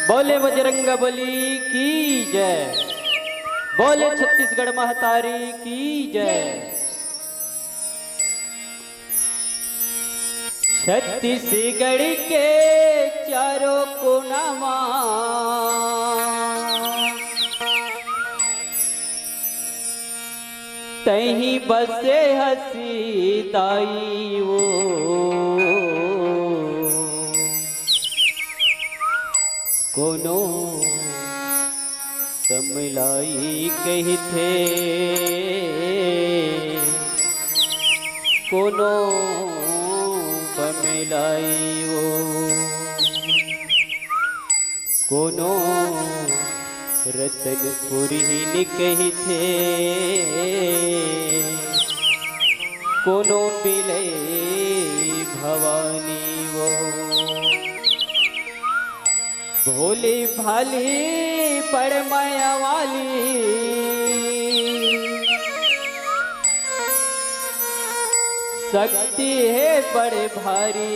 बोले बजरंग बली की जय। बोले छत्तीसगढ़ महतारी की जय। छत्तीसगढ़ के चारों कोनामा तहीं बसे हसी ताई वो कोनो समलाई कही थे कोनो बमिलाई वो कोनो रतनपुरी कही थे कोनो बिले भवानी वो भोली भाली बड़ माया वाली शक्ति है बड़े भारी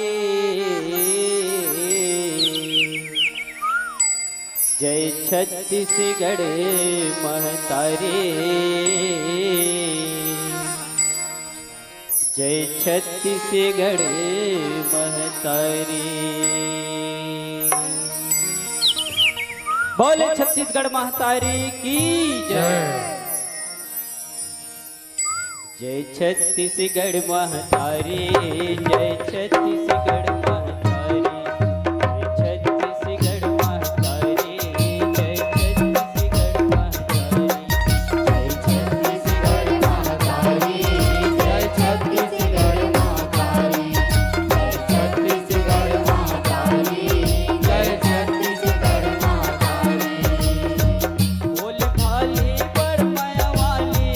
जय छत्तीसगढ़ महतारी जय छत्तीसगढ़ महतारी। बोले छत्तीसगढ़ महतारी की जय। जय छत्तीसगढ़ महतारी जय छत्तीसगढ़ महतारी जय छत्तीसगढ़ महतारी जय छत्तीसगढ़ महतारी जय छत्तीसगढ़ महतारी जय छत्तीसगढ़ महतारी जय छत्तीसगढ़ महतारी जय छत्तीसगढ़ महतारी। भोली भाली बड़ माया वाली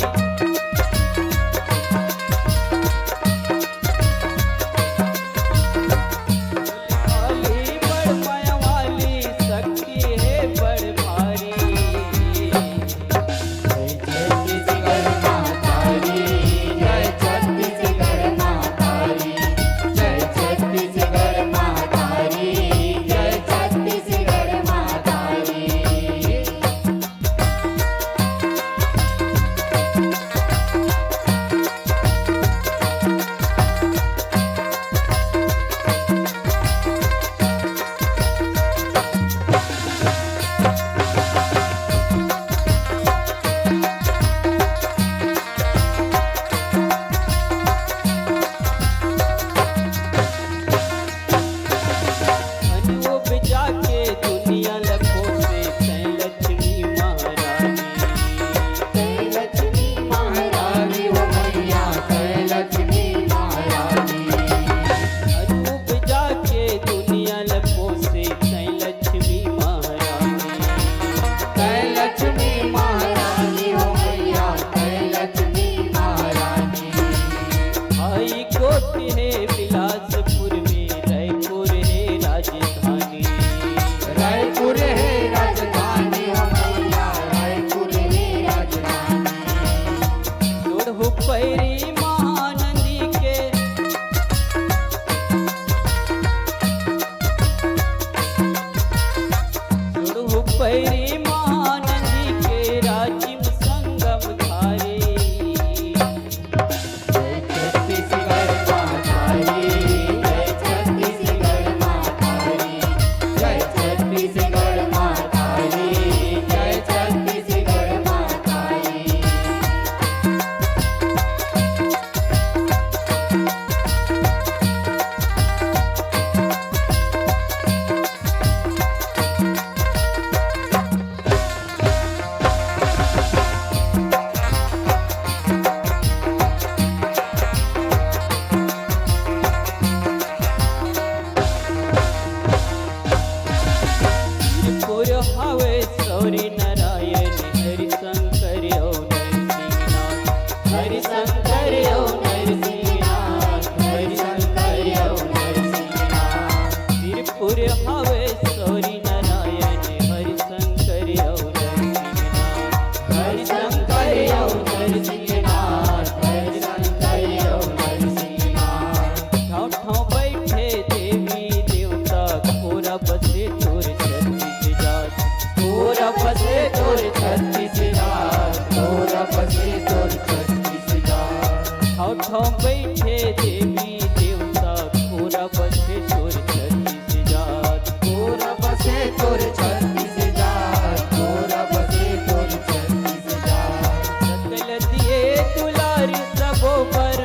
बसे तोर छत्तीस जात, पूरा बसे तोर छत्तीस जात, पूरा बसे तोर छत्तीस जात। सकल दिए दुलारी सबों पर,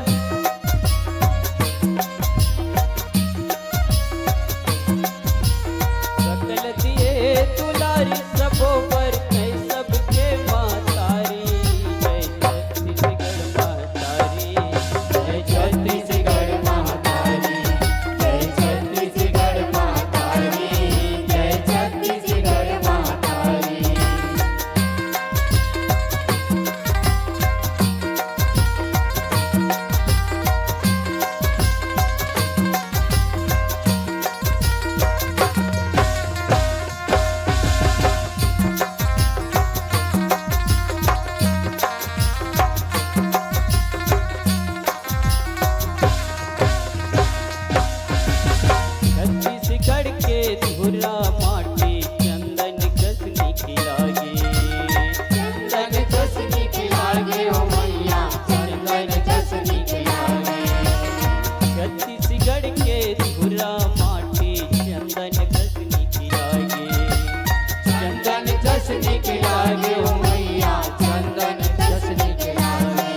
सकल दिए दुलारी सबों पर, मैं सबके मातारी, जय छत्तीसगढ़ मातारी, जय छत्तीसगढ़ महातारी, जय छत्तीसगढ़ महातारी, जय छत्तीसगढ़ महातारी। छत्तीसगढ़ के धुरा माटी चंदन कसनी खिलागे, चंदन जसनी खिलागे ओ मैया, चंदन जसनी खिलागे। छत्तीसगढ़ के धुरा माटी चंदन कसनी खिलागे, चंदन जसनी खिलागे ओ मैया, चंदन जसनी खिलागे।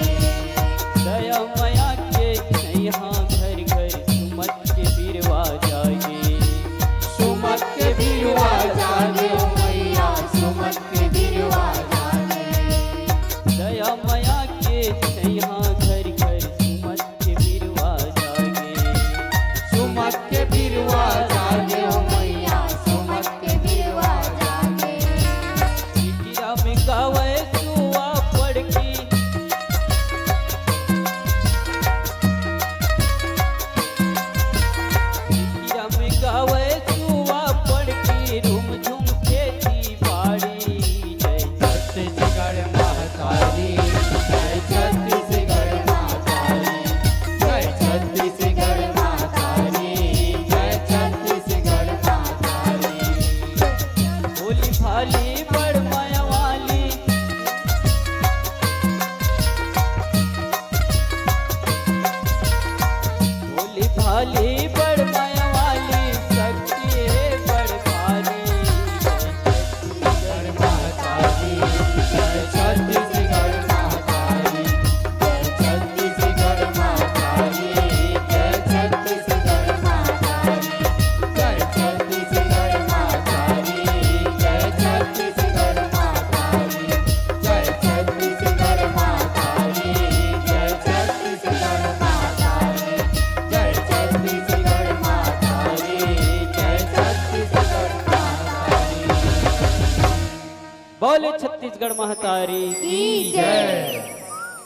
दया माया के यहाँ घर घर सुमत के बिरवा जागे, सुमत के बिरवा जागे ओ मैया, सुमत के बिरवा जागे। दया माया के यहाँ घर घर सुमत के बिरवा जागे, सुमत के बिरवा जागे ओ मैया, सुमत के बिरवा जागे। चिटिया में गावे सुआ पड़ की, चिटिया में गावे सुआ पड़ की, रूम झूम खेती बाड़ी, जय छत्तीसगढ़ महातारी, जय छत्तीसगढ़ महातारी, जय छत्तीसगढ़ महातारी, जय छत्तीसगढ़ महातारी। भोली भाली बड़ माया वाली, भोली भाली बड़ माया वाली, शक्ति है बड़ भारी, छत्तीसगढ़ महातारी, जय छत्तीसगढ़ महातारी, जय छत्तीसगढ़ महातारी, जय छत्तीसगढ़ महातारी, जय छत्तीसगढ़ महातारी, जय छत्तीसगढ़ महातारी, जय छत्तीसगढ़ महातारी, जय छत्तीसगढ़ महातारी, जय छत्तीसगढ़ महातारी, जय छत्तीसगढ़ महातारी। बोले छत्तीसगढ़ महतारी की जय।